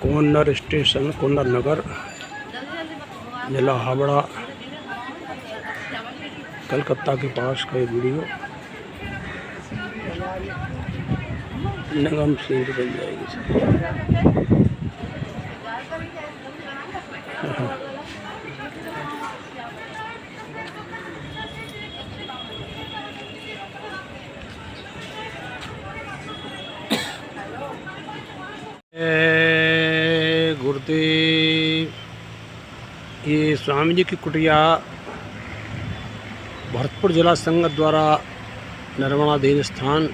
कोन्नर station, कोन्नर नगर, जिला हावड़ा, कलकत्ता के पास का ये वीडियो निगम सिंह बन जाएगी। गुरुदेव, ये स्वामी जी की कुटिया भरतपुर जिला संघ द्वारा निर्माणाधीन स्थान,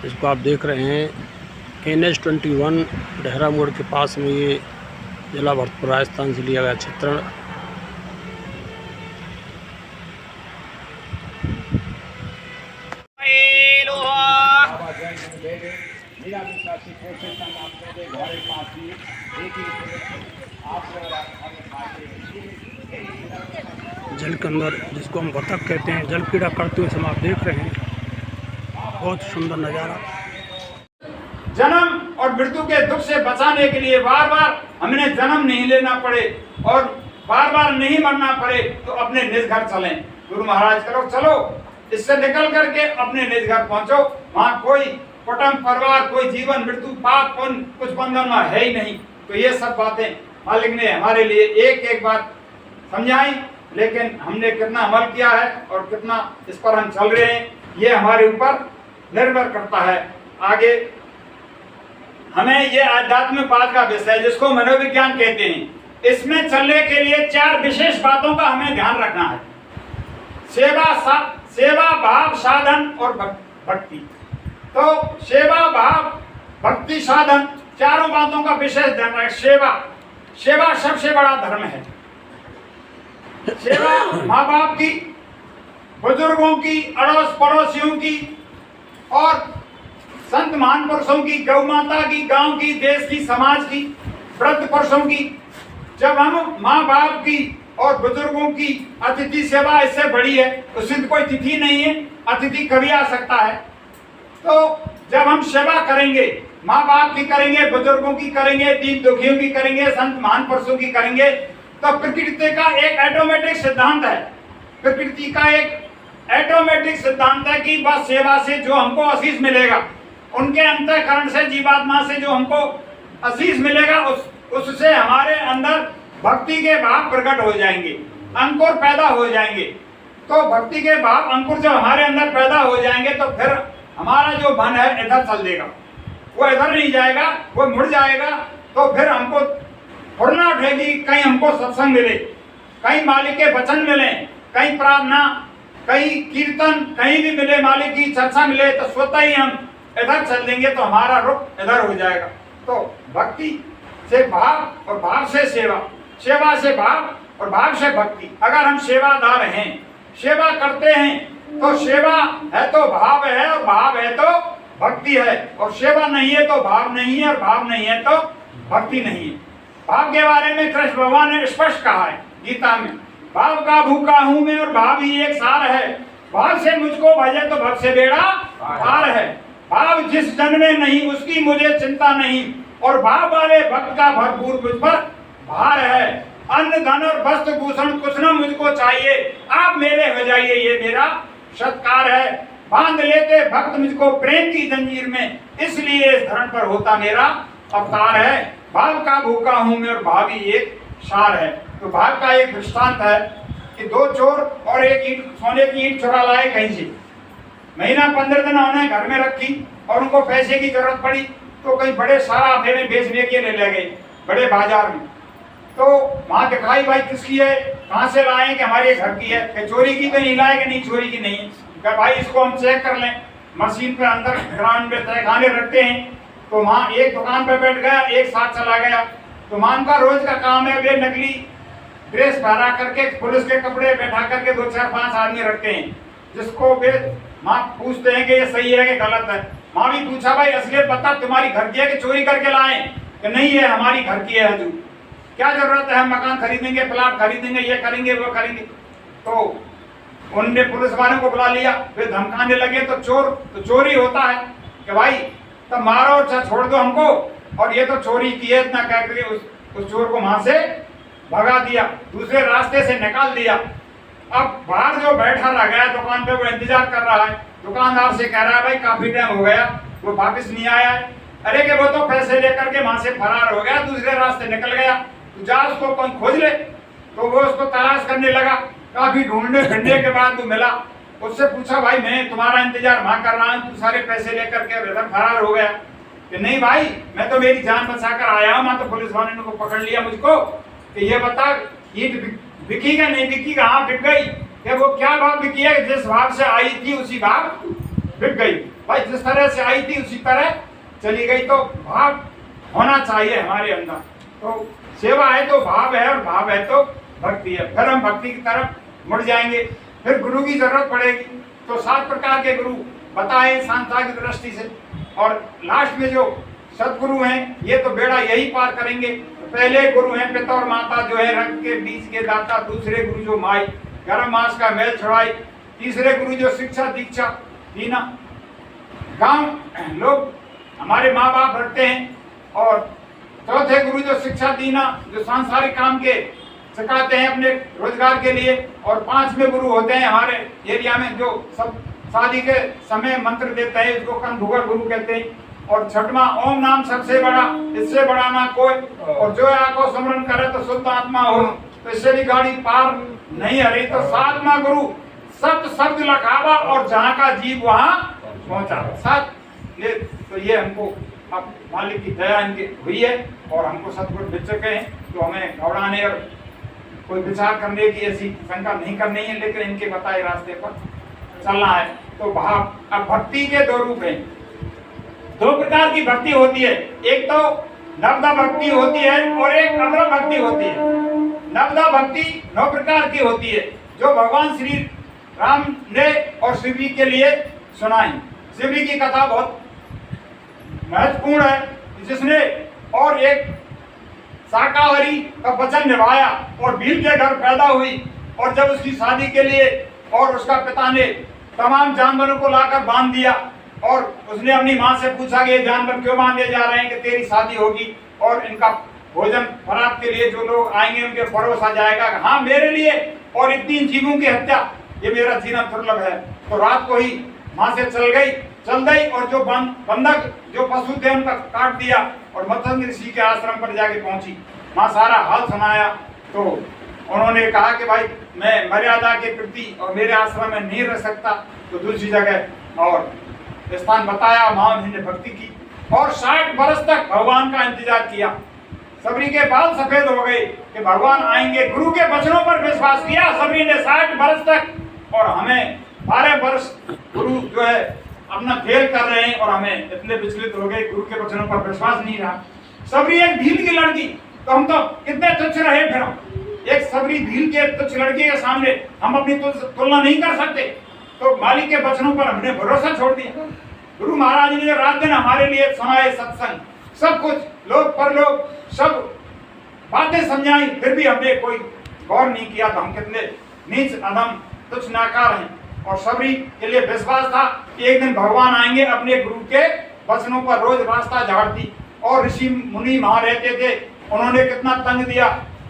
इसको आप देख रहे हैं NH21 डेहरा मोड़ के पास में। ये जिला भरतपुर राजस्थान से लिया गया चित्रण। जल के अंदर, जिसको हम बतख कहते हैं, जल क्रीड़ा करते हुए समय आप देख रहे हैं। बहुत सुंदर नज़ारा। जन्म और मृत्यु के दुख से बचाने के लिए बार बार हमें जन्म नहीं लेना पड़े और बार बार नहीं मरना पड़े, तो अपने निज घर चलें। गुरु महाराज करो चलो, इससे निकल करके अपने निज घर पहुंचो। वहाँ कोई कुटुंब परिवार, कोई जीवन मृत्यु पाप पुण्य कुछ बंधन में है ही नहीं। तो ये सब बातें मालिक ने हमारे लिए एक एक बात समझाई, लेकिन हमने कितना अमल किया है और कितना इस पर हम चल रहे हैं, ये हमारे ऊपर निर्भर करता है। आगे हमें ये आध्यात्मिकवाद का विषय, जिसको मनोविज्ञान कहते हैं, इसमें चलने के लिए 4 विशेष बातों का हमें ध्यान रखना है। सेवा भाव साधन और भक्ति। तो सेवा भाव भक्ति साधन, चारों बातों का विशेष ध्यान रखें। सेवा सबसे बड़ा धर्म है। सेवा माँ बाप की, बुजुर्गों की, अड़ोस पड़ोसियों की और संत महान पुरुषों की, गौ माता की, गांव की, देश की, समाज की, वृद्ध पुरुषों की। जब हम माँ बाप की और बुजुर्गों की अतिथि सेवा इससे बड़ी है, उससे कोई तिथि नहीं है, अतिथि कभी आ सकता है। तो जब हम सेवा करेंगे, माँ बाप की करेंगे, बुजुर्गों की करेंगे, दीन दुखियों की करेंगे, संत महान पुरुषों की करेंगे, तो प्रकृति का एक ऑटोमेटिक सिद्धांत है। प्रकृति का एक ऑटोमेटिक सिद्धांत है कि बस सेवा से जो हमको आशीष मिलेगा, उनके अंतःकरण से, जीवात्मा से जो हमको आशीष मिलेगा, उससे हमारे अंदर भक्ति के भाव प्रकट हो जाएंगे, अंकुर पैदा हो जाएंगे। तो भक्ति के भाव अंकुर जब हमारे अंदर पैदा हो जाएंगे, तो फिर हमारा जो मन है इधर चल देगा, वो इधर नहीं जाएगा, वो मुड़ जाएगा। तो फिर हमको फुर्ना उठेगी, कहीं हमको सत्संग मिले, कहीं मालिक के वचन मिले, कहीं प्रार्थना, कहीं कीर्तन, कहीं भी मिले, मालिक की चर्चा मिले, तो स्वतः ही हम इधर चल देंगे, तो हमारा रुख इधर हो जाएगा। तो भक्ति से भाव और भाव से सेवा, सेवा से भाव और भाव से भक्ति। अगर हम सेवादार हैं, सेवा करते हैं, तो सेवा है तो भाव है, और भाव है तो भक्ति है, और सेवा नहीं है तो भाव नहीं है, और भाव नहीं है तो भक्ति नहीं है। भाव के बारे में कृष्ण भगवान ने स्पष्ट कहा है गीता में, भाव का भूखा हूं मैं और भाव ही एक सार है, भाव से मुझको भजे तो भव से बेड़ा पार है। भाव जिस जन में नहीं उसकी मुझे चिंता नहीं, और भाव वाले भक्त का भरपूर मुझ पर भार है। अन्न धन और वस्त्र भूषण कुछ न मुझको चाहिए, आप मेरे हो जाइए ये मेरा सत्कार है। बांध लेते भक्त मुझको प्रेम की जंजीर में, इसलिए इस धरण पर होता मेरा अवतार है। भाव का भूखा हूं मैं और भाव ही एक सार है। तो भाव का एक दृष्टांत है कि 2 चोर और एक ईंट, सोने की ईंट चुरा लाए कहीं से। महीना 15 दिन उन्हें घर में रखी और उनको पैसे की जरूरत पड़ी, तो कहीं बड़े सराफे में बेचने के लिए ले गए, बड़े बाजार में। तो वहां दिखाई भाई किसकी है, कहाँ से लाए कि हमारे घर की है, कि चोरी की तो नहीं लाए, कि नहीं चोरी की नहीं है। भाई इसको हम चेक कर लें। मशीन पे अंदर ग्राउंड में तहखाने रखते हैं, तो वहाँ एक दुकान पे बैठ गया, एक साथ चला गया। तो मान का रोज का काम है, वे नकली ड्रेस पहना करके, पुलिस के कपड़े बैठा करके 2 4 5 आदमी रखते हैं, जिसको वे माँ पूछते हैं कि ये सही है कि गलत है। माँ भी पूछा भाई असलियत बता, तुम्हारी घर की है कि चोरी करके लाए? कि नहीं है हमारी घर की है हजूर, क्या जरूरत है, हम मकान खरीदेंगे, प्लाट खरीदेंगे, ये करेंगे वो करेंगे। तो उनने पुलिस वालों को बुला लिया, फिर धमकाने लगे। तो चोरी होता है कि भाई तब मारो, छोड़ दो हमको, और ये तो चोरी की है इतना कह करके उस चोर को वहां से भगा दिया, दूसरे रास्ते से निकाल दिया। अब बाहर जो बैठा रह गया दुकान पे वो इंतजार कर रहा है, दुकानदार से कह रहा है भाई काफी टाइम हो गया, वो वापस नहीं आया है। अरे कि वो तो पैसे लेकर के वहां से फरार हो गया, दूसरे रास्ते निकल गया, तू जा उसको कोई खोज ले। तो वो उसको तलाश करने लगा, काफी ढूंढने फिरने के बाद वो मिला। उससे पूछा भाई मैं तुम्हारा इंतजार वहां कर रहा हूँ, तू सारे पैसे लेकर के इधर फरार हो गया। कि नहीं भाई मैं तो मेरी जान बचाकर आया हूँ, मैं तो पुलिस वाले ने को पकड़ लिया मुझको कि ये बता ईट बिकीगा नहीं बिकीगा। हाँ बिक गई। कि वो क्या भाव बिकी है? जिस भाव से आई थी उसी भाव बिक गई। भाई जिस तरह से आई थी उसी तरह चली गई। तो भाव होना चाहिए हमारे अंदर। तो सेवा है तो भाव है और भाव है तो भक्ति है। फिर हम भक्ति की तरफ मुड़ जाएंगे। फिर गुरु की जरूरत पड़ेगी। तो 7 प्रकार के गुरु बताए सांख्यिक दृष्टि से। और लास्ट में जो सदगुरु हैं ये तो बेड़ा यही पार करेंगे। तो पहले गुरु हैं पिता और माता जो है रक्त के बीज के दाता। दूसरे गुरु जो माई गर्म मांस का मैल छुड़ाई। तीसरे गुरु जो शिक्षा दीक्षा दीना। गांव लोग हमारे माँ बाप रखते हैं। और चौथे गुरु जो शिक्षा दीना जो सांसारिक काम के सिखाते हैं अपने रोजगार के लिए। और 5वें गुरु होते हैं हमारे एरिया में जो सब शादी के समय मंत्र देते हैं, इसको कनभुगर गुरु कहते हैं। और 6वां ओम नाम सबसे बड़ा, इससे बड़ा ना कोई। और जो आपको स्मरण करे तो शुद्ध आत्मा हो, तो इससे भी गाड़ी पार नहीं हरी। तो 7वां गुरु सत्य शब्द लखावा और जहाँ का जीव वहाँ पहुँचा। 7 तो ये हमको अब मालिक की दया इनके हुई है और हमको सतगुरु मिल चुके हैं। तो हमें घबराने और कोई विचार करने की ऐसी शंका नहीं करनी है, लेकिन इनके बताए रास्ते पर चलना है। तो भाव अब भक्ति के 2 रूप हैं। 2 प्रकार की भक्ति होती है। एक तो नवदा भक्ति होती है और एक अग्र भक्ति होती है। नवदा भक्ति 9 प्रकार की होती है जो भगवान श्री राम ने और शिव जी के लिए सुनाई। शिव जी की कथा बहुत महत्वपूर्ण है, जिसने और एक शाकाहारी का वचन निभाया और भील के घर पैदा हुई। और जब उसकी शादी के लिए और उसका पिता ने तमाम जानवरों को लाकर बांध दिया और उसने अपनी माँ से पूछा कि ये जानवर क्यों बांधे जा रहे हैं? कि तेरी शादी होगी और इनका भोजन फरात के लिए जो लोग आएंगे उनके परोसा जाएगा। हाँ मेरे लिए और इतनी जीवों की हत्या ये मेरा जीना दुर्लभ है। तो रात को ही माँ से चल गई और जो बंधक जो पशु थे उनका काट दिया और मतंग ऋषि के आश्रम पर जाके पहुंची। माँ सारा हाल सुनाया। तो उन्होंने कहा कि भाई मैं मर्यादा के प्रति और मेरे आश्रम में नहीं रह सकता, तो दूसरी जगह और स्थान बताया। वहां उन्होंने भक्ति की और 60 वर्ष तक भगवान का इंतजार किया। सबरी के बाल सफेद हो गए कि भगवान आएंगे। गुरु के वचनों पर विश्वास किया सबरी ने 60 वर्ष तक। और हमें 12 वर्ष गुरु जो है अपना फेल कर रहे हैं और हमें इतने विचलित हो गए, गुरु के वचनों पर विश्वास नहीं रहा। सबरी एक भील की लड़की, तो हम तो कितने तुच्छ रहे। फिर हम एक सबरी भील के तुच्छ लड़के के सामने हम अपनी तुलना नहीं कर सकते। तो मालिक के वचनों पर हमने भरोसा छोड़ दिया। गुरु महाराज ने रात दिन हमारे लिए सुनाए सत्संग, सब कुछ लोग परलोक सब बातें समझाई, फिर भी हमने कोई गौर नहीं किया। तो हम कितने नीच अधम तुच्छ नाकार हैं। और सबरी के लिए विश्वास था कि एक दिन भगवान आएंगे। अपने गुरु के वचनों पर रोज रास्ता झाड़ती। और ऋषि मुनि वहां रहते थे, उन्होंने कितना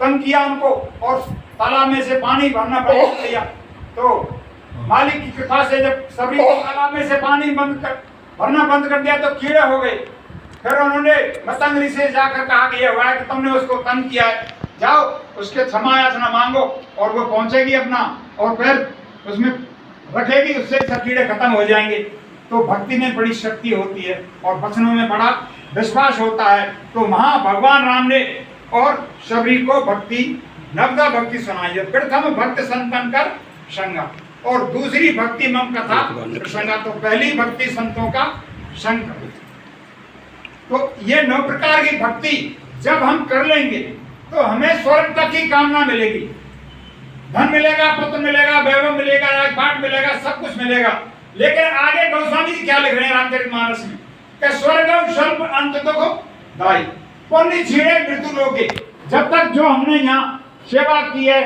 तंग किया उनको और तालाब में से पानी भरना बंद कर दिया। तो मालिक की कृपा से जब सबरी को तालाब में से पानी भरना बंद कर दिया तो कीड़े हो गए। फिर उन्होंने मतंग ऋषि से जाकर कहा कि यह हुआ है कि तुमने उसको तंग किया है, जाओ उसके क्षमा याचना मांगो और वो पहुंचेगी अपना और फिर उसमें रखेगी, उससे सब कीड़े खत्म हो जाएंगे। तो भक्ति में बड़ी शक्ति होती है और वचनों में बड़ा विश्वास होता है। तो वहां भगवान राम ने और सबरी को भक्ति नवदा भक्ति सुनाई है। प्रथम भक्त संतन कर संगा और दूसरी भक्ति मम कथा प्रसंगा। तो पहली भक्ति संतों का संग। तो ये 9 प्रकार की भक्ति जब हम कर लेंगे तो हमें स्वर्ग तक की कामना मिलेगी। धन मिलेगा, पुत्र मिलेगा, वैभव मिलेगा, राजपाट मिलेगा, सब कुछ मिलेगा। लेकिन आगे गोस्वामी जी क्या लिख रहे हैं रामचरितमानस में कि स्वर्गम स्वल्प अंत दुख दाई पुण्य छीड़े मृत्यु लोगे। जब तक जो हमने यहाँ सेवा की है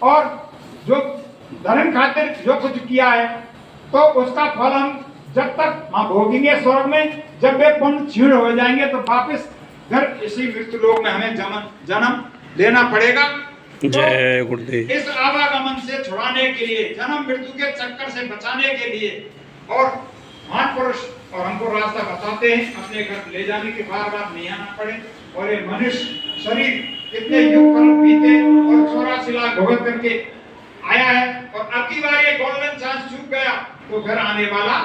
और जो धर्म खातिर जो कुछ किया है तो उसका फल हम जब तक वहां भोगेंगे स्वर्ग में। जब वे पुण्य क्षीण हो जाएंगे तो वापस फिर इसी मृत्यु लोक में हमें जन्म लेना पड़ेगा। जय गुरुदेव। इस आवागमन से छुड़ाने के लिए, जन्म मृत्यु के चक्कर से बचाने के लिए, और महापुरुष और हमको रास्ता बताते हैं, अपने घर ले जाने के बार नहीं आना पड़े। और ये मनुष्य शरीर इतने युग पर बीते और 84 लाख भुगत करके आया है, और अब की बार ये गोल्डन चांस चूक गया तो घर आने वाला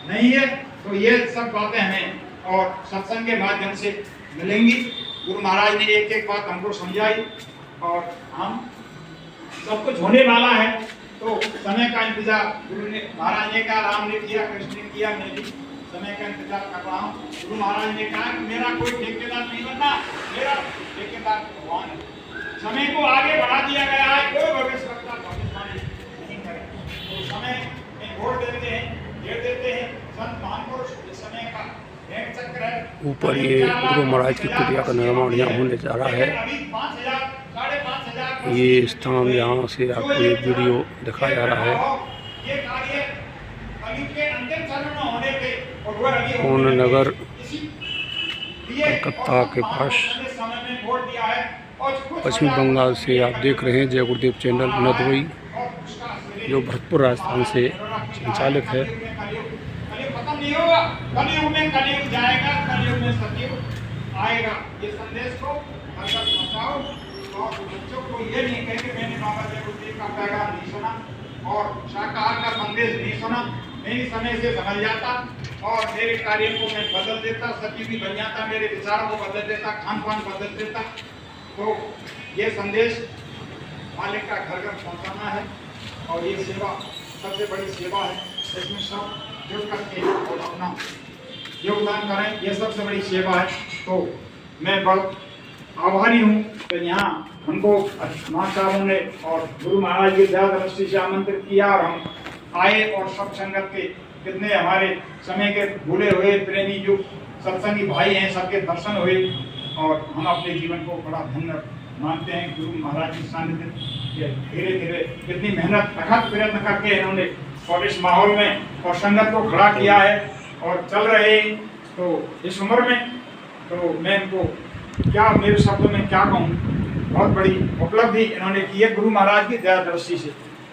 नहीं है। तो ये सब बातें हमें और सत्संग के माध्यम से मिलेंगी। गुरु महाराज ने एक एक बात हमको समझाई, और हम सब कुछ होने वाला है, तो समय का इंतजार गुरु ने, महाराज ने कहा, राम ने किया, कृष्ण ने किया, मैं भी समय का इंतजार कर रहा हूँ। गुरु महाराज ने कहा कि मेरा कोई ठेकेदार नहीं बनना, मेरा ठेकेदार भगवान है। समय को आगे बढ़ा दिया गया है, कोई भविष्यवक्ता भविष्यवाणी नहीं करे। तो समय में वोट देते हैं, दे देते हैं संत महापुरुष, समय का एक चक्र है। ऊपर ये गुरु महाराज की कुटिया का निर्माण यहाँ होने जा रहा है। ये स्थान यहाँ से आपको ये वीडियो दिखाया जा रहा है। पूर्ण नगर कलकत्ता के पास पश्चिम बंगाल से आप देख रहे हैं जय गुरुदेव चैनल नदवई, जो भरतपुर राजस्थान से संचालित है। कलयुग में कलयुग जाएगा, कलयुग में सतयुग आएगा। ये संदेश को पहुंचाओ, और बच्चों को ये नहीं कहे कि मैंने बाबा जय गुरुदेव का पैगाम नहीं सुना और शाकाहार का संदेश नहीं सुना, मैं समय से समझ जाता और मेरे कार्यों को मैं बदल देता, सतयुगी बन जाता, मेरे विचारों को बदल देता, खान पान बदल देता। तो ये संदेश मालिक का घर घर पहुंचाना है, और ये सेवा सबसे बड़ी सेवा है। इसमें सब जुड़ करके और अपना योगदान करें, ये सबसे बड़ी सेवा है। तो मैं बहुत आभारी हूँ कि यहाँ हमको माँ साहबों ने और गुरु महाराज की दया दृष्टि से आमंत्रित किया, और हम आए, और सब संगत के कितने हमारे समय के भूले हुए प्रेमी जो सत्संगी भाई हैं, सबके दर्शन हुए, और हम अपने जीवन को बड़ा धन्य मानते हैं। गुरु महाराज की सानिध्य धीरे धीरे कितनी मेहनत अथक प्रयत्न करके इन्होंने और इस माहौल में और संगत को खड़ा किया है और चल रहे। तो इस उम्र में तो मैं इनको क्या, मेरे शब्दों में क्या कहूँ, बहुत बड़ी उपलब्धि इन्होंने की है गुरु महाराज की दया दृष्टि से।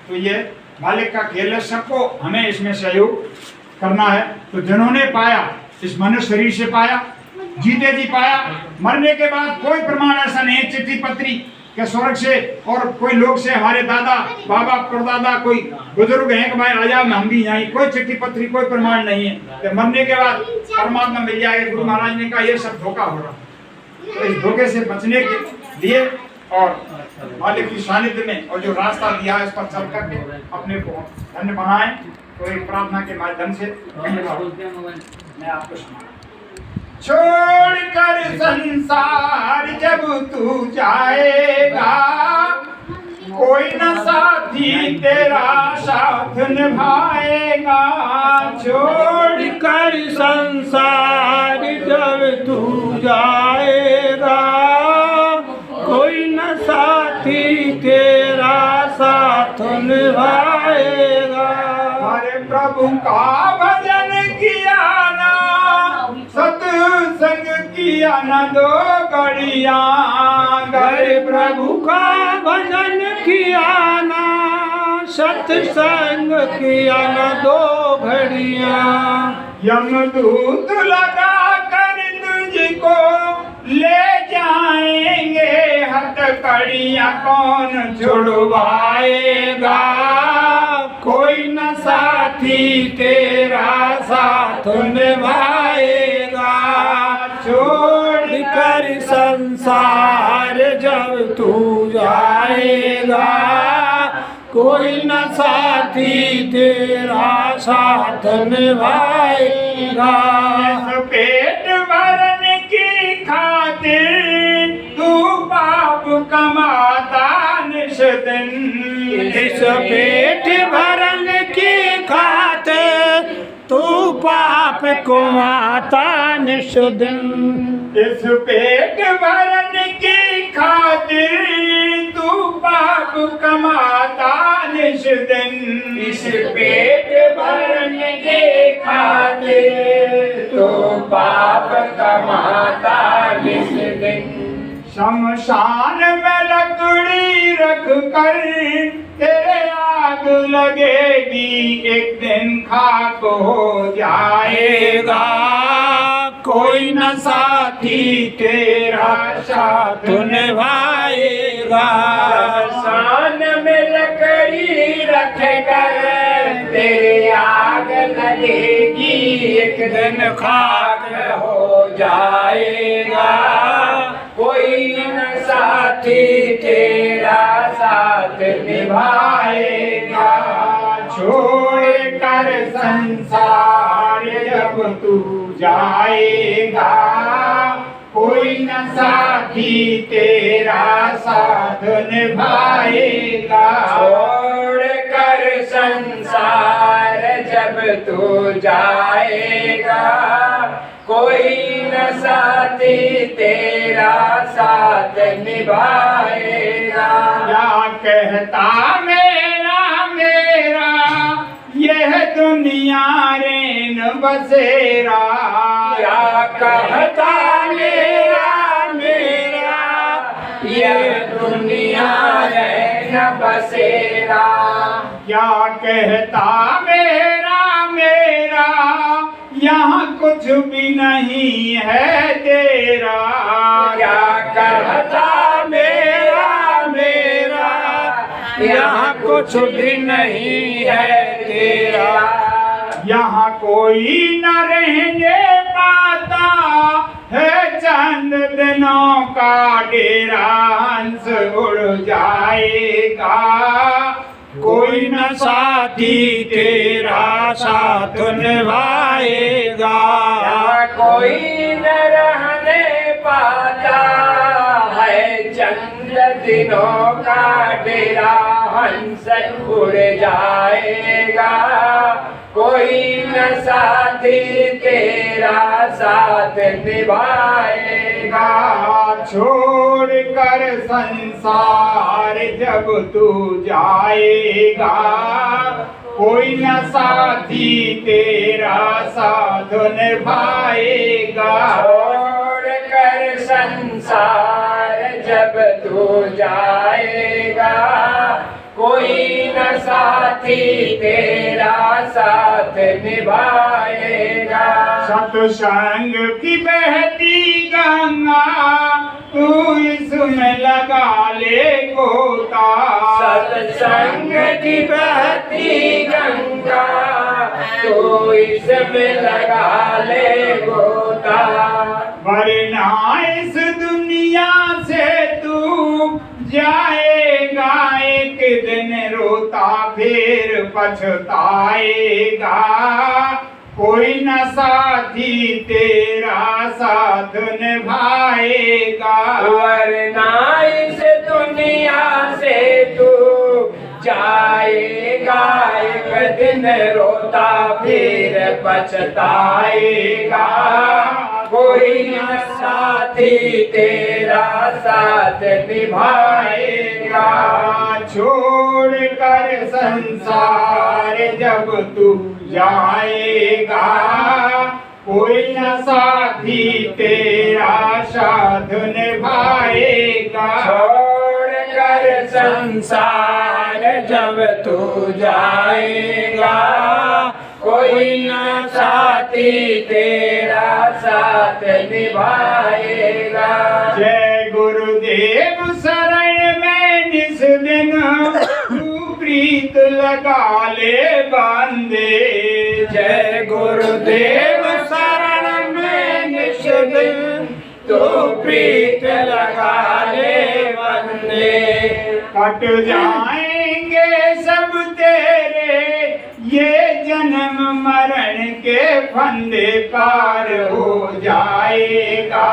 तो ये मालिक का खेल है, सबको हमें इसमें सहयोग करना है। तो जिन्होंने पाया, इस मनुष्य शरीर से पाया, जीते जी पाया, मरने के बाद कोई प्रमाण ऐसा नहीं, चिट्ठी पत्री के स्वर्ग से और कोई लोग से, हमारे दादा बाबा परदादा कोई बुजुर्ग हैं कि भाई आ जाओ हम भी यहाँ, कोई चिट्ठी पत्री कोई प्रमाण नहीं है। तो मरने के बाद परमात्मा मिल जाएगा। गुरु महाराज ने कहा ये सब धोखा हो रहा, तो इस धोखे से बचने के लिए और मालिक की सानिध्य में और जो रास्ता दिया है, इस पर चल करके अपने को धन्य बनाएं। तो एक प्रार्थना के माध्यम से मैं आपको सुना, छोड़कर संसार जब तू जाएगा, कोई न साथी तेरा साथ निभाएगा। छोड़कर संसार जब तू जाएगा, कोई न साथी तेरा साथ निभाएगा। हरे प्रभु का भजन किया ना, सत्संग किया न दो घड़िया, हरे प्रभु का भजन किया ना, सत्संग किया न दो घड़िया। यमदूत लगा कर तुझको ले जाएंगे, हथकड़ियाँ कौन छुड़वाएगा। कोई न साथी तेरा साथ निभाएगा। छोड़कर संसार जब तू जाएगा, कोई न साथी तेरा साथ निभाएगा। पेट भरने की खातिर तू पाप कमाता निश दिन, इस पेट भरने की खातिर तू पाप कमाता निश दिन। इस पेट भरने की खातिर तू पाप कमाता निश दिन, इस पेट भरने की खातिर तो पाप कमाता निस दिन। शमशान में लकड़ी रख कर तेरे आग लगेगी, एक दिन खाक हो जाएगा, कोई न साथी तेरा साथ निभाएगा। शमशान में लकड़ी रख कर तेरे आग लगेगी, एक दिन खाक हो जाएगा, कोई न साथी तेरा साथ निभाएगा। छोड़ कर संसार जब तू जाएगा, कोई न साथी तेरा साथ निभाएगा। छोड़ कर संसार जब तू जाएगा, कोई न साथी तेरा साथ निभाएगा। क्या कहता मेरा मेरा यह दुनिया रेन बसेरा, क्या कहता मेरा मेरा यह दुनिया रैन बसेरा। क्या कहता मेरा मेरा यहाँ कुछ भी नहीं है तेरा। क्या कहता मेरा मेरा यहाँ कुछ भी नहीं है तेरा। यहाँ कोई न रहने पाता है, चंद दिनों का डेरा हंस उड़ जाएगा, कोई न साथी तेरा साथ निभाएगा। कोई न रहने पाता है, चंद दिनों का डेरा हंस उड़ जाएगा, कोई न साथी तेरा साथ निभाएगा। छोड़ कर संसार जब तू जाएगा, कोई न साथी तेरा साथ निभाएगा। छोड़ कर संसार जब तू जाएगा, कोई न साथी तेरा साथ निभाएगा। सत्संग की बहती गंगा तू इसमें लगा ले गोता। सत्संग की बहती गंगा तो इसमें लगा ले गोता। वरना इस दुनिया से तू जाएगा, एक दिन रोता फिर पछताएगा, कोई न साथी तेरा साथ निभाएगा। वरना इस दुनिया से तू जाएगा, एक दिन रोता फिर पछताएगा, कोई न साथी तेरा साथ निभाएगा। छोड़ कर संसार जब तू जाएगा, कोई न साथी तेरा साथ निभाएगा। छोड़ कर संसार जब तू जाएगा, कोई न साथी तेरा साथ निभाएगा। जय गुरुदेव शरण में जिस दिन तू प्रीत लगा ले बंदे। जय गुरुदेव शरण में निस दिन तू प्रीत लगा ले बंदे। कट जाएंगे सब तेरे ये जन्म मरण के फंदे, पार हो जाएगा,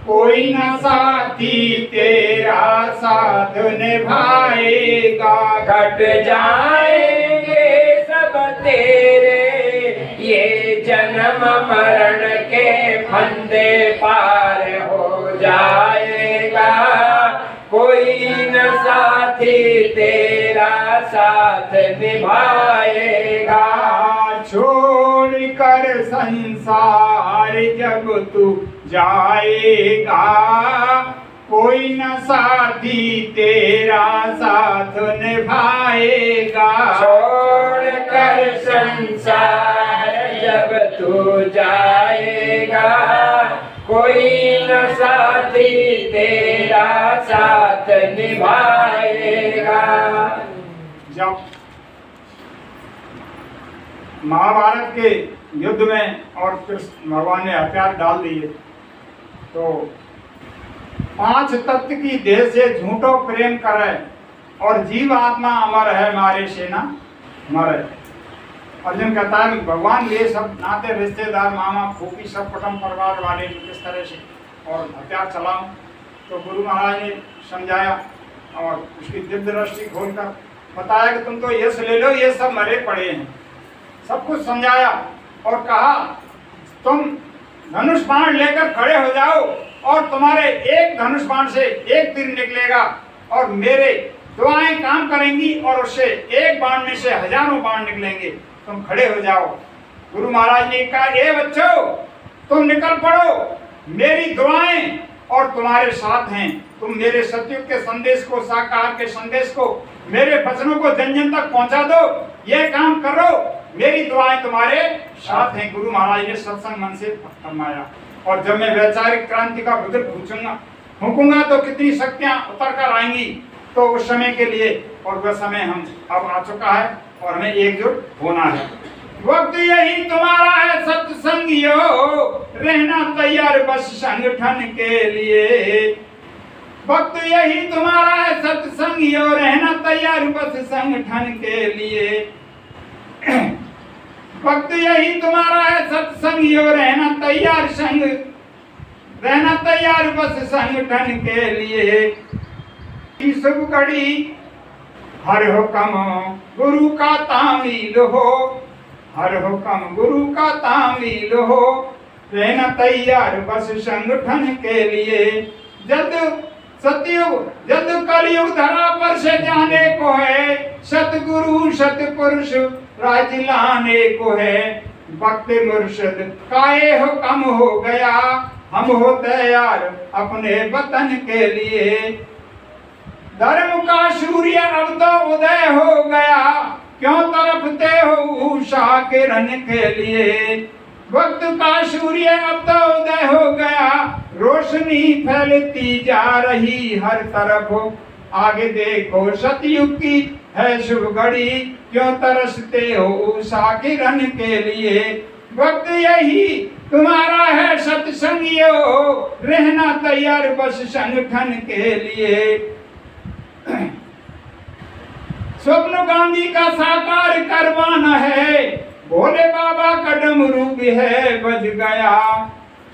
कोई न साथी तेरा साथ निभाएगा। कट जाएंगे सब तेरे ये जन्म मरण के फंदे, पार हो जाएगा, कोई न साथी तेरा साथ निभाएगा। छोड़ कर कर संसार जब तू जाएगा, कोई न साथी तेरा साथ निभाएगा। छोड़ कर संसार जब तू जाएगा, कोई न साथी तेरा साथ निभाएगा। जब महाभारत के युद्ध में और कृष्ण भगवान ने हथियार डाल दिए तो 5 तत्व की देह से झूठो प्रेम करे और जीव आत्मा अमर है मारे सेना मरे। अर्जुन कहता है भगवान ये सब नाते रिश्तेदार मामा फूफी सब कुटुंब परिवार वाले किस तरह से और हथियार चलाऊं। तो गुरु महाराज ने समझाया और उसकी दिव्य दृष्टि खोलकर बताया कि तुम तो यश ले लो, ये सब मरे पड़े हैं। सब कुछ समझाया और कहा तुम धनुष बाण लेकर खड़े हो जाओ और तुम्हारे एक धनुष बाण से एक तीर निकलेगा और मेरे दुआएं काम करेंगी और उससे एक बाण में से हजारों बाण निकलेंगे। तुम खड़े हो जाओ। गुरु महाराज ने कहा ए बच्चों तुम निकल पड़ो, मेरी दुआएं और तुम्हारे साथ हैं। तुम मेरे सत्युग के संदेश को, साकार के संदेश को, मेरे वचनों को जन जन तक पहुंचा दो, ये काम करो, मेरी दुआएं तुम्हारे साथ हैं। गुरु महाराज ने सत्संग मन से फरमाया। और जब मैं वैचारिक क्रांति का बुजुर्ग फूकूंगा तो कितनी शक्तियां उतर कर आएंगी। तो उस समय के लिए और वह समय हम अब आ चुका है और हमें एकजुट होना है। वक्त यही तुम्हारा है सत्संगियो, रहना तैयार बस संगठन के लिए। वक्त यही तुम्हारा है सत्संगियो, रहना तैयार बस संगठन के लिए। वक्त यही तुम्हारा है सत्संगियो, रहना तैयार बस संगठन के लिए। शुभ घड़ी हर हुक्म गुरु का तामील हो, हर हुक्म गुरु का तामील हो, रहना तैयार बस संगठन के लिए। जद सतयुग जद कलयुग धरा पर से जाने को है, सतगुरु सतपुरुष राज लाने को है। वक्त मुर्शिद काए हो कम हो गया, हम हो तैयार अपने वतन के लिए। धर्म का सूर्य अब तो उदय हो गया, क्यों तरफते हो उषा किरण के लिए। वक्त का सूर्य अब तो उदय हो गया, रोशनी फैलती जा रही हर तरफ। आगे देखो सतयुग की है शुभ घड़ी, क्यों तरसते हो उषा किरण के लिए। वक्त यही तुम्हारा है सत्संगियो, रहना तैयार बस संगठन के लिए। स्वप्न गांधी का साकार करवाना है, भोले बाबा का डमरू भी है बज गया।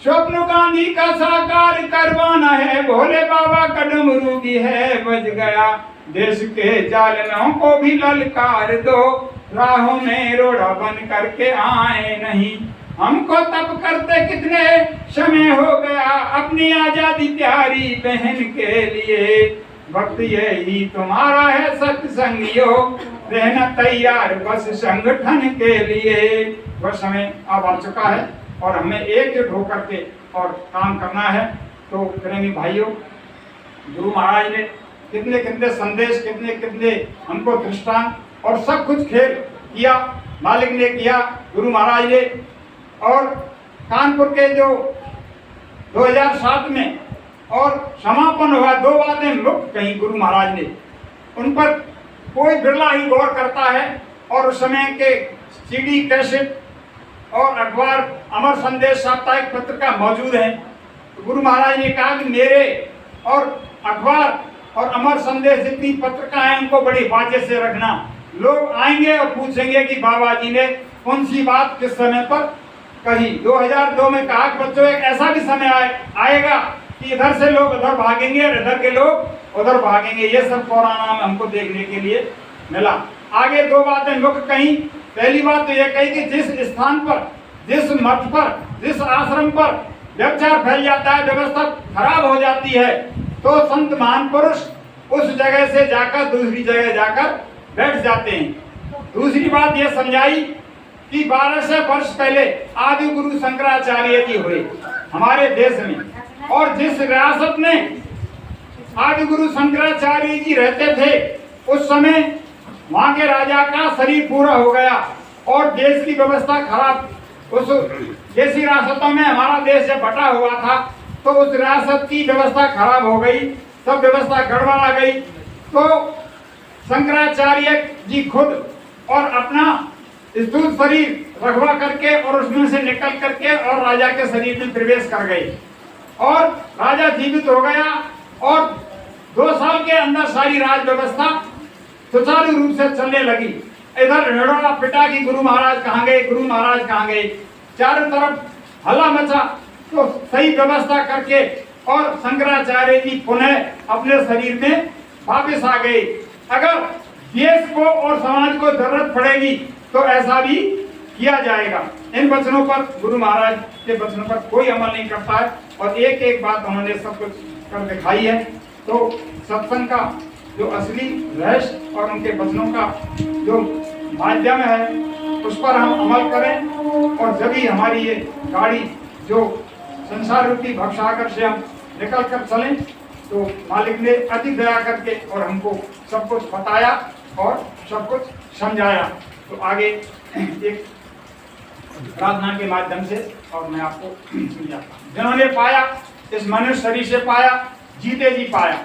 स्वप्न गांधी का साकार करवाना है, भोले बाबा का डमरू भी है बज गया। देश के जालनों को भी ललकार दो, राहों में रोड़ा बन करके आए नहीं। हमको तब करते कितने समय हो गया, अपनी आजादी प्यारी बहन के लिए। वक्त यही तुम्हारा है सत्संगियो, रहना तैयार बस संगठन के लिए। वह समय अब आ चुका है और हमें एकजुट होकर के और काम करना है। तो प्रेमी भाइयों, गुरु महाराज ने कितने कितने संदेश, कितने कितने हमको दृष्टांत और सब कुछ खेल किया, मालिक ने किया, गुरु महाराज ने। और कानपुर के जो 2007 में और समापन हुआ, 2 बातें मुख्य कही गुरु महाराज ने, उन पर कोई बिरला ही गौर करता है। और उस समय के CD कैसेट और अखबार अमर संदेश साप्ताहिक पत्रिका मौजूद है। तो गुरु महाराज ने कहा कि मेरे और अखबार और अमर संदेश जितनी पत्रिकाएं उनको बड़ी बाजे से रखना। लोग आएंगे और पूछेंगे कि बाबा जी ने कौन सी बात किस समय पर कही। 2002 में कहा कि बच्चों एक ऐसा भी समय आएगा कि इधर से लोग उधर भागेंगे और इधर के लोग उधर भागेंगे। ये सब पुराना में हमको देखने के लिए मिला। आगे 2 बातें मुख्य कही। पहली बात तो ये कही कि जिस स्थान पर, जिस मठ पर, जिस आश्रम पर व्यभिचार फैल जाता है, व्यवस्था खराब हो जाती है, तो संत महान पुरुष उस जगह से जाकर दूसरी जगह जाकर बैठ जाते हैं। दूसरी बात यह समझाई कि 1200 वर्ष पहले आदि गुरु शंकराचार्य जी हुए हमारे देश में, और जिस रियासत में आदि गुरु शंकराचार्य जी रहते थे उस समय वहां के राजा का शरीर पूरा हो गया और देश की व्यवस्था खराब। उस जैसी रियासतों में हमारा देश जब बटा हुआ था तो उस रियासत की व्यवस्था खराब हो गई, सब व्यवस्था गड़बड़ा गई। तो शंकराचार्य जी खुद और अपना स्थूल शरीर रखवा करके और उसमें से निकल करके और राजा के शरीर में प्रवेश कर गए और राजा जीवित हो गया और 2 साल के अंदर सारी राज व्यवस्था सुचारू रूप से चलने लगी। इधर हिड़ोड़ा पिटा कि गुरु महाराज कहाँ गए, गुरु महाराज कहाँ गए, चारों तरफ हल्ला मचा। तो सही व्यवस्था करके और शंकराचार्य जी पुनः अपने शरीर में वापस आ गए। अगर देश को और समाज को जरूरत पड़ेगी तो ऐसा भी किया जाएगा। इन वचनों पर गुरु महाराज के वचनों पर कोई अमल नहीं करता है और एक एक बात उन्होंने सब कुछ कर दिखाई है। तो सत्संग का जो असली रहस्य और उनके वचनों का जो माध्यम है उस पर हम अमल करें और जब ही हमारी ये गाड़ी जो संसार रूपी भवसागर से हम निकल कर चलें तो मालिक ने अति दया करके और हमको सब कुछ बताया और सब कुछ समझाया। तो आगे एक प्रार्थना के माध्यम से और मैं आपको समझाता हूँ। जिन्होंने पाया इस मनुष्य शरीर से पाया, जीते जी पाया।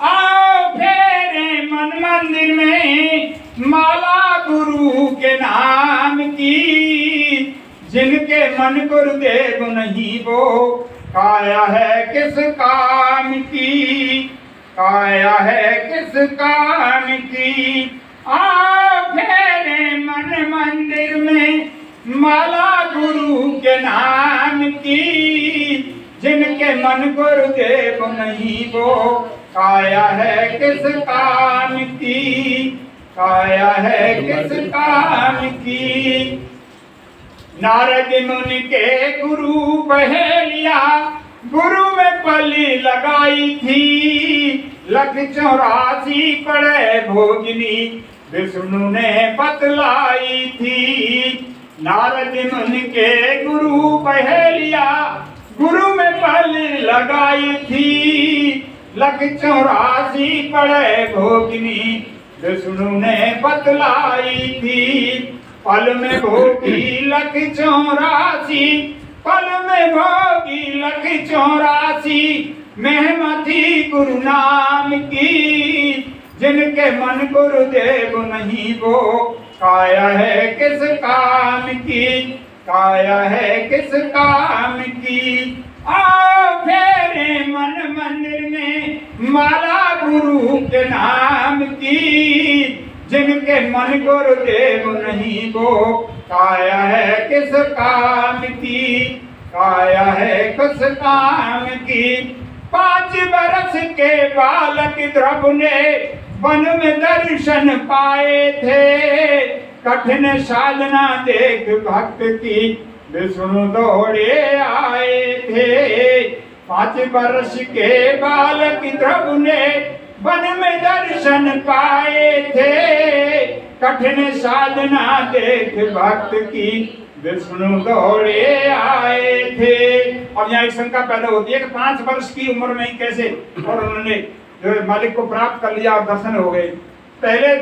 आओ फेरे मन मंदिर में माला गुरु के नाम की, जिनके मन गुरुदेव नहीं वो काया है किस काम की, काया है किस काम की। आओ फेरे मन मंदिर में माला गुरु के नाम की, जिनके मन गुरुदेव नहीं वो काया है किस काम की, काया है किस काम की। नारद मुनि के गुरु बहेलिया गुरु में पली लगाई थी, 184 पड़े भोगिनी विष्णु ने बतलाई थी। नारद मुनि के गुरु बहेलिया गुरु में पली लगाई थी, 184 पड़े भोगिनी विष्णु ने बतलाई थी। पल में भोगी 184, पल में भोगी 184, महिमा थी गुरु नाम की, जिनके मन गुरुदेव नहीं वो काया है किस काम की, काया है किस काम की। आओ फेरे मन मंदिर में माला गुरु के नाम की, जिनके मन गुरुदेव नहीं वो काया है किस काम की, काया है किस काम की। 5 बरस के बालक ध्रुव ने वन में दर्शन पाए थे, कठिन साधना देख भक्त की विष्णु दौड़े आए थे। 5 बरस के बालक ध्रुव ने वन में दर्शन पाए थे, कठिन साधना देख भक्त की विष्णु दौड़े आए थे। और यहाँ एक शंका पैदा होती है कि 5 वर्ष की उम्र में ही कैसे, और उन्होंने जो मालिक को प्राप्त कर लिया और दर्शन हो गए। पहले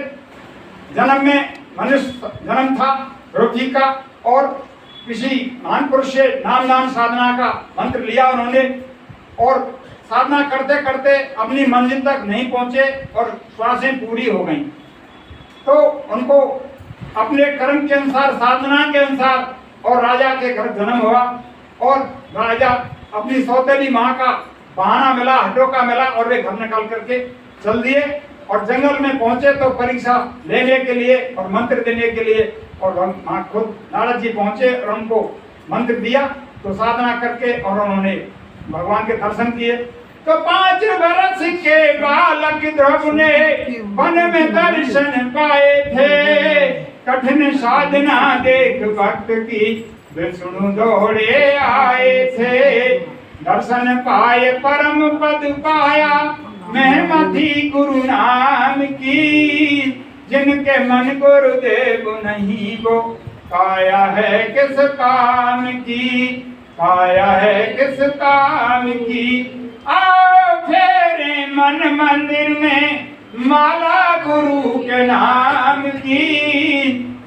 जन्म में मनुष्य जन्म था ध्रुव जी का और किसी महान पुरुष से नाम साधना का मंत्र लिया उन्होंने और साधना करते करते अपनी मंजिल तक नहीं पहुंचे और श्वासें पूरी हो गईं। तो उनको अपने कर्म के अनुसार साधना के अनुसार और राजा के घर जन्म हुआ और राजा अपनी सौतेली माँ का बहाना मिला, हटो का मिला और वे घर निकाल करके चल दिए और जंगल में पहुंचे तो परीक्षा लेने के लिए और मंत्र देने के लिए और वहाँ खुद नारद जी पहुंचे और उनको मंत्र दिया। तो साधना करके और उन्होंने भगवान के दर्शन किए। तो 5 बरस के बालक ध्रुव ने वन में दर्शन पाए थे, कठिन साधना देख भक्त की विष्णु दौड़े आए थे। दर्शन पाए परम पद पाया, महिमा थी गुरु नाम की, जिनके मन गुरुदेव नहीं वो काया है किस काम की, काया है किस काम की। आओ फेरे मन मंदिर में माला गुरु के नाम की,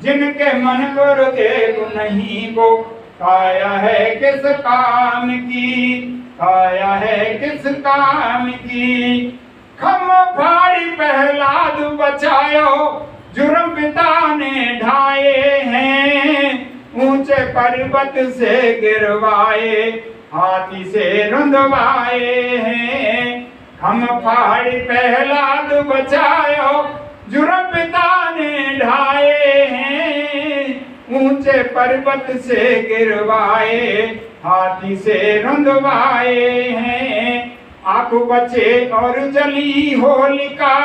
जिनके मन गुरुदेव नहीं वो काया है किस काम की, काया है किस काम की। खम फाड़ी प्रहलाद बचायो जुर्म पिता ने ढाए हैं, ऊंचे पर्वत से गिरवाए हाथी से रुंधवाए हैं। हम फाड़ी प्रहलाद बचायो जुर्म पिता ने ढाए हैं, ऊंचे पर्वत से गिरवाए हाथी से रुंधवाए हैं। आप बचे और जली होलिका,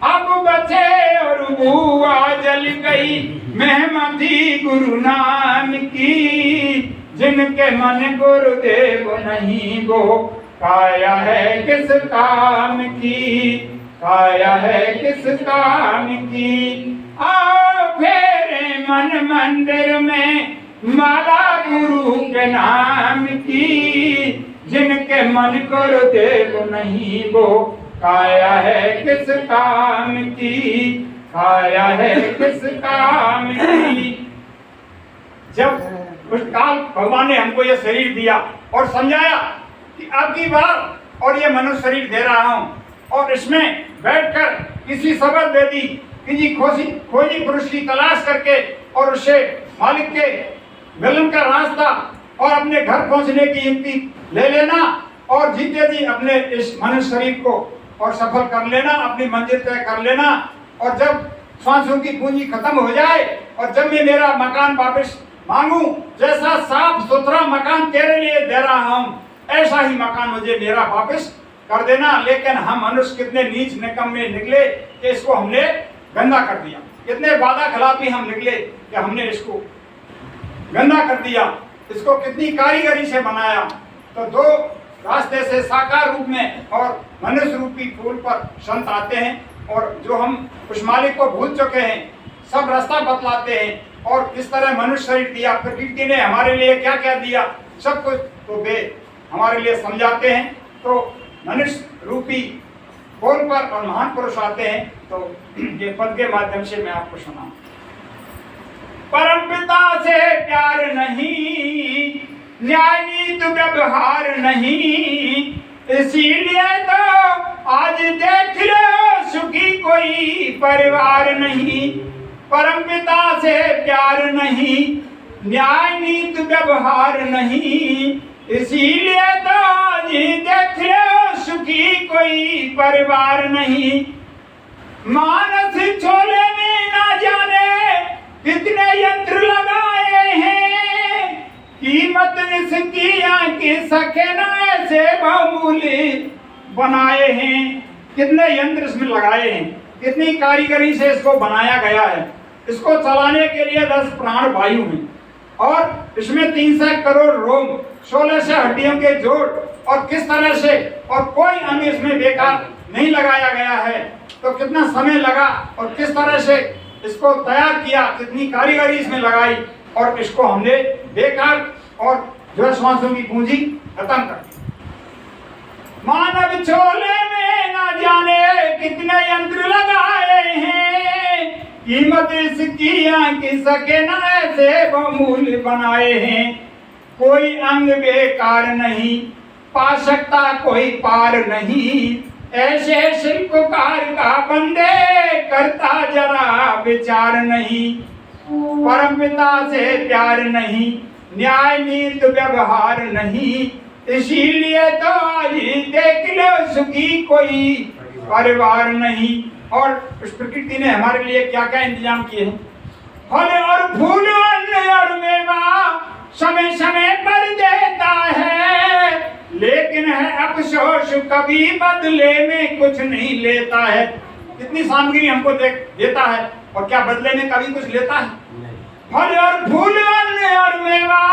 अब बचे और बुआ जल गई, महिमा थी गुरु नाम की, जिनके मन गुरुदेव नहीं वो काया है किस काम की, काया है किस काम की। आओ फेरे मन मंदिर में माला गुरु के नाम की, जिनके मन गुरुदेव नहीं वो काया है किस काम की, काया है किस काम की। जब उस काल भगवान ने हमको ये शरीर दिया और समझाया कि अब की बार और ये मनुष्य शरीर दे रहा हूं और इसमें बैठकर किसी सबद दे दी, किसी खोजी पुरुष की तलाश करके और उससे मालिक के मिलन का रास्ता और अपने घर पहुंचने की युक्ति ले लेना और जीते जी अपने इस मनुष्य शरीर को और सफल कर लेना, अपनी मंजिल तय कर लेना। और जब श्वासों की पूंजी खत्म हो जाए और जब मैं मेरा मकान वापस मांगू, जैसा साफ सुथरा मकान तेरे लिए दे रहा हूं, ऐसा ही मकान मुझे मेरा वापस कर देना। लेकिन हम मनुष्य कितने नीच निकम्मे निकले कि इसको हमने गंदा कर दिया। कितने वादा खिलाफी हम निकले कि हमने इसको गंदा कर दिया, इसको कितनी कारीगरी से बनाया। तो दो रास्ते से साकार रूप में और मनुष्य रूपी फूल पर संत आते हैं और जो हम उस मालिक को भूल चुके हैं सब रास्ता बतलाते हैं और किस तरह मनुष्य शरीर दिया, प्रकृति ने हमारे लिए क्या क्या दिया, सब कुछ तो वे हमारे लिए समझाते हैं। तो मनुष्य रूपी फूल पर और महान पुरुष आते हैं। तो ये पद के माध्यम से मैं आपको सुनाऊं। परम पिता से प्यार नहीं, न्याय नीति व्यवहार नहीं, इसीलिए तो आज देख लो सुखी कोई परिवार नहीं। परम पिता से प्यार नहीं, न्याय नीति व्यवहार नहीं, इसीलिए तो आज देख लो सुखी कोई परिवार नहीं। मानस छोले में ना जाने कितने यंत्र लगाए हैं, कीमत इसकी आंकी सके ना ऐसे बहुमूल्य बनाए हैं। कितने यंत्र इसमें लगाए हैं, कितनी कारीगरी से इसको बनाया गया है। इसको चलाने के लिए 10 प्राण वायु हैं और इसमें 300 करोड़ रोम, 1600 हड्डियों के जोड़ और किस तरह से और कोई अंग इसमें बेकार नहीं लगाया गया है। तो कितना समय लगा और किस तरह से इसको तैयार किया, कितनी कारीगरी इसमें लगाई और इसको हमने बेकार और जो श्वासों की पूंजी खत्म कर दी। मानव छोले में ना जाने कितने यंत्र लगाए हैं, कीमत इसकी आंकी सके ना ऐसे बहुमूल्य बनाए हैं। कोई अंग बेकार नहीं, पा सकता कोई पार नहीं, ऐसे शिल्पकार का बंदे करता जरा विचार नहीं। परम पिता से प्यार नहीं, न्याय नीति व्यवहार नहीं, इसीलिए तो आज देख लो सुखी कोई परिवार नहीं। और उस प्रकृति ने हमारे लिए क्या क्या इंतजाम किए हैं। फल और फूल अन्न और मेवा समय समय पर देता है, लेकिन है अफसोस कभी बदले में कुछ नहीं लेता है। कितनी सामग्री हमको देता है और क्या बदले में कभी कुछ लेता है। फल और फूल अन्न और मेवा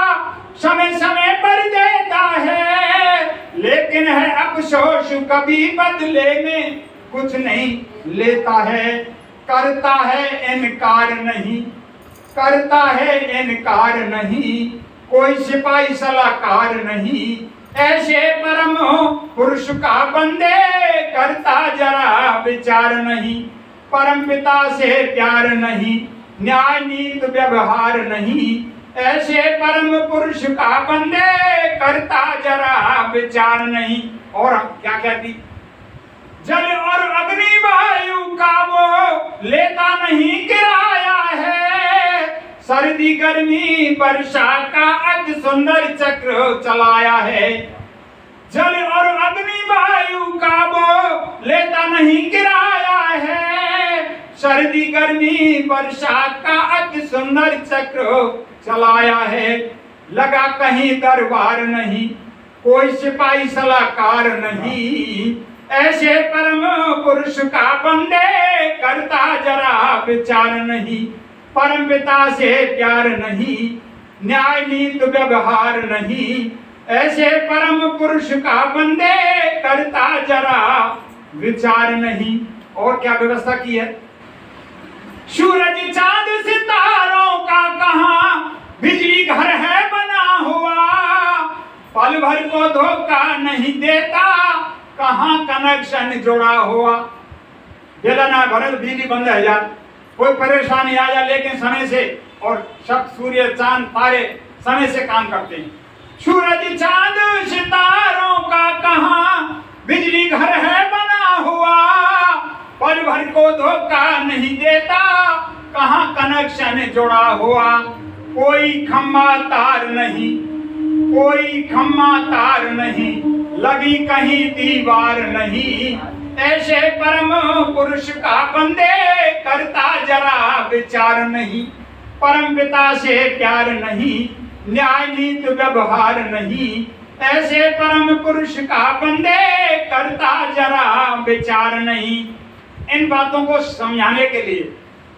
समय समय पर देता है, लेकिन है अफसोस कभी बदले में कुछ नहीं लेता है। करता है इनकार नहीं, करता है इनकार नहीं, कोई सिपाही सलाहकार नहीं, ऐसे परम पुरुष का बंदे करता जरा विचार नहीं। परम पिता से प्यार नहीं, न्याय नीति व्यवहार नहीं, ऐसे परम पुरुष का बंदे करता जरा विचार नहीं। और क्या कहती, जल और अग्नि वायु का वो लेता नहीं किराया है, सर्दी गर्मी वर्षा का अति सुंदर चक्र चलाया है। जल और अग्नि वायु का वो लेता नहीं किराया है, सर्दी गर्मी वर्षा का अति सुंदर चक्र चलाया है। लगा कहीं दरबार नहीं, कोई सिपाही सलाहकार नहीं, ऐसे परम पुरुष का बंदे करता जरा विचार नहीं। परम पिता से प्यार नहीं, न्याय नीति व्यवहार नहीं, ऐसे परम पुरुष का बंदे करता जरा विचार नहीं। और क्या व्यवस्था की है, सूरज चांद सितारों का कहां बिजली घर है बना हुआ, पल भर को धोखा नहीं देता, कहां कनेक्शन जुड़ा हुआ। बेलना भरत बिजली बंद है यार, कोई परेशानी आ जाए, लेकिन समय से और सब सूर्य चांद तारे समय से काम करते हैं। सूरज चांद सितारों का कहां बिजली घर है बना हुआ, पल भर को धोखा नहीं देता, कहां कनेक्शन जुड़ा हुआ। कोई खम्मा तार नहीं, कोई खम्मा तार नहीं, लगी कहीं दीवार नहीं, ऐसे परम पुरुष का बंदे करता जरा विचार नहीं। परम पिता से प्यार नहीं, न्याय नीति व्यवहार नहीं, ऐसे परम पुरुष का बंदे करता जरा विचार नहीं। इन बातों को समझाने के लिए,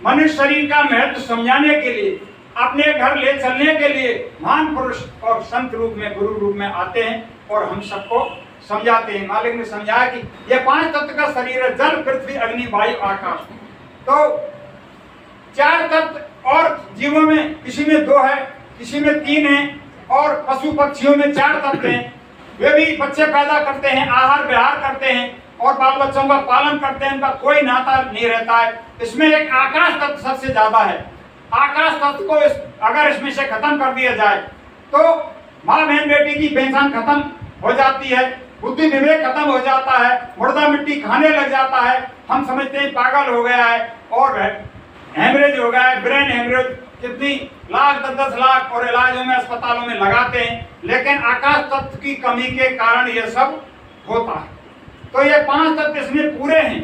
मनुष्य शरीर का महत्व समझाने के लिए, अपने घर ले चलने के लिए महान पुरुष और संत रूप में, गुरु रूप में आते हैं और हम सबको समझाते हैं। मालिक ने समझाया कि यह 5 तत्व का शरीर है, जल पृथ्वी अग्नि वायु आकाश। तो 4 तत्व और जीवों में किसी में 2 है, किसी में 3 है, और पशु पक्षियों में 4 तत्व हैं। वे भी बच्चे पैदा करते हैं, आहार विहार करते हैं और बाल बच्चों का पालन करते हैं, उनका कोई नाता नहीं रहता है। इसमें एक आकाश तत्व सबसे ज्यादा है। आकाश तत्व को अगर इसमें से खत्म कर दिया जाए तो माँ बहन बेटी की पहचान खत्म हो जाती है, बुद्धि विवेक खत्म हो जाता है, मुर्दा मिट्टी खाने लग जाता है, हम समझते हैं पागल हो गया है और हेमरेज हो गया है, ब्रेन हेमरेज, कितनी लाख 10-10 लाख और इलाजों में अस्पतालों में लगाते हैं, लेकिन आकाश तत्व की कमी के कारण यह सब होता है। तो ये 5 तत्व इसमें पूरे हैं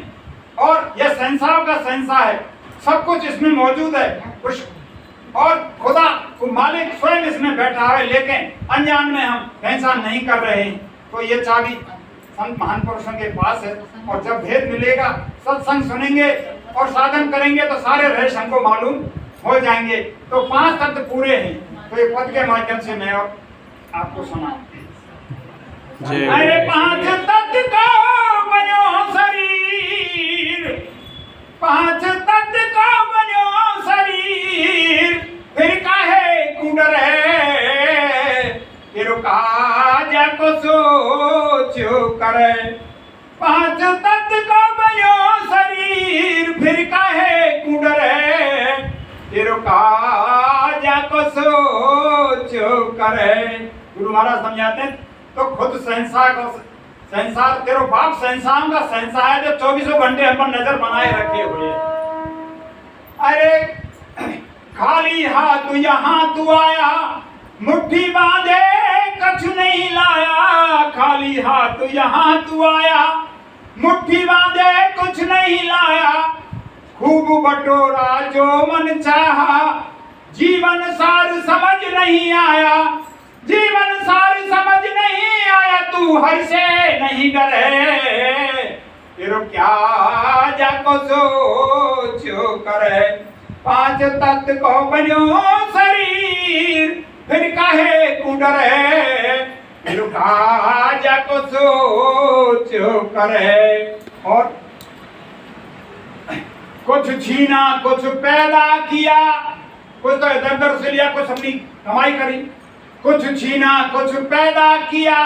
और यह संसार का संसार है, सब कुछ इसमें मौजूद है। और खुदा मालिक स्वयं इसमें बैठा है, लेकिन अनजान में हम पहचान नहीं कर रहे हैं। तो ये चाबी संत महान पुरुषों के पास है, और जब भेद मिलेगा, सत्संग सुनेंगे और साधन करेंगे तो सारे रहस्य हमको मालूम हो जाएंगे। तो 5 तत्व पूरे हैं। तो ये पद के माध्यम से मैं और आपको सुना। अरे 5 तत्व का बनो शरीर, 5 तत्व का बनो शरीर, फिर काहे कुंडर है, फिर काजा को सोचो करे। 5 तत्व का बनो शरीर, फिर काहे कुंडर है, फिर काजा को सोचो करे। गुरु महाराज समझाते हैं तो खुद संसार तेरो बाप संसार का संसार है, जो 24 घंटे हम पर नजर बनाए रखे हुए। अरे खाली हाथ यहाँ तू आया, मुट्ठी बांधे कछु नहीं लाया, खाली हाथ यहाँ तू आया, मुट्ठी बांधे कुछ नहीं लाया, खूब बटोरा जो मन चाहा, जीवन सार समझ नहीं आया, जीवन सार समझ नहीं आया, तू हर से नहीं डरे, तेरो क्या जाको सोचो करे। 5 तत्व को बनो शरीर, फिर काहे तू डरे, तेरो क्या जाको सोचो करे। और कुछ छीना कुछ पैदा किया, कुछ तो इधर उधर से लिया, कुछ अपनी कमाई करी, कुछ छीना कुछ पैदा किया,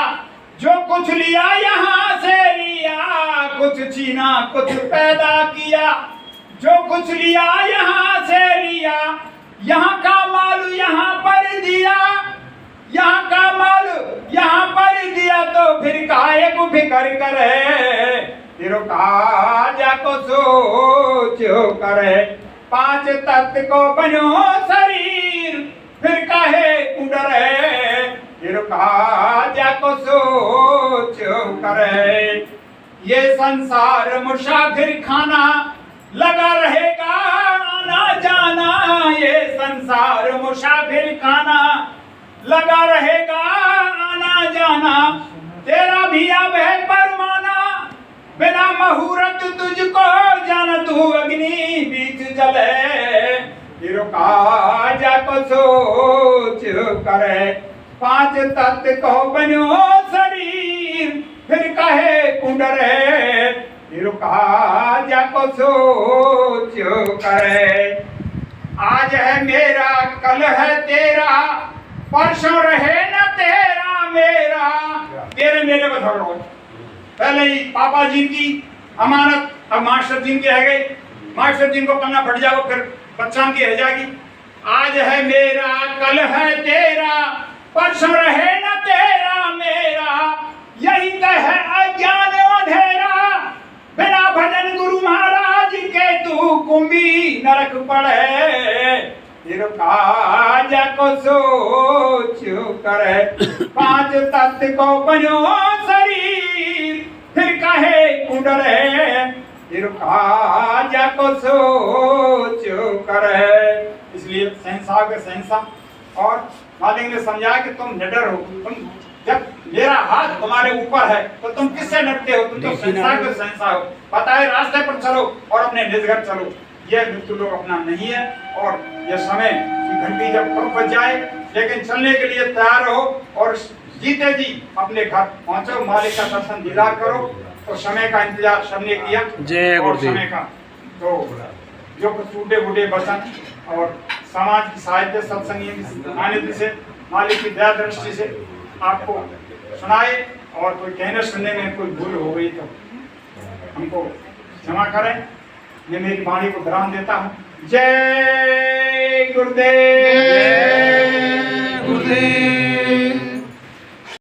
जो कुछ लिया यहाँ से लिया, कुछ छीना कुछ पैदा किया, जो कुछ लिया यहाँ से लिया, यहाँ का माल यहाँ पर दिया, यहाँ का माल यहाँ पर दिया, तो फिर काहे को फिकर करे, फिर काजा को सोचो करे, पांच तत्व को बनो शरीर, फिर काहे को डरे, फिर काजा को सोचो करे। ये संसार मुसाफिर खाना लगा रहेगा आना जाना, ये संसार मुसाफिर खाना लगा रहेगा आना जाना, तेरा भी अब है परमाना, बिना मुहूर्त तुझको जान तू अग्नि बीच जले, फिर काजा को सोच करे, पांच तत्व को बनो शरीर, फिर कहे कुंडरे, फिर काजा को सोच करे। आज है मेरा कल है तेरा, परसों रहे न तेरा मेरा, तेरे मेरे को धरो। पहले ही पापा जी की अमानत अब मास्टर जी की रह गई, मास्टर जी को करना पड़ जाओ, फिर बच्चा की रह जाएगी। आज है मेरा कल है तेरा, परसों रहे न तेरा मेरा, यही तो है अज्ञान अंधेरा, बिना भजन गुरु महाराज के तू कुंभी नरक पड़े, फिर काजा को सोच करे, पांच तत्व को बनो शरीर, फिर काहे कुंडरे, फिर काजा को सोच करे। इसलिए शहंशाह के शहंशाह और मालिक ने समझाया कि तुम निडर हो, तुम जब मेरा हाथ तुम्हारे ऊपर है तो तुम किससे डरते हो, तुम तो शहंशाह के शहंशाह हो। पता है रास्ते पर चलो और अपने निज घर चलो, यह मृत्यु लोग अपना नहीं है। और यह समय की घंटी जब कब बज जाए, लेकिन चलने के लिए तैयार रहो और जीते जी अपने घर पहुंचो, मालिक का दर्शन दीदार करो। तो समय का इंतजार सबने किया, और समय का तो जो कुछ टूटे फूटे वचन और समाज की साहित्य सत्संगी मान्यता से मालिक की दया दृष्टि से आपको सुनाए, और कोई कहने सुनने में कोई भूल हो गई तो हमको क्षमा करें। मैं मेरी वाणी को विराम देता हूँ। जय गुरुदेव। गुरुदेव।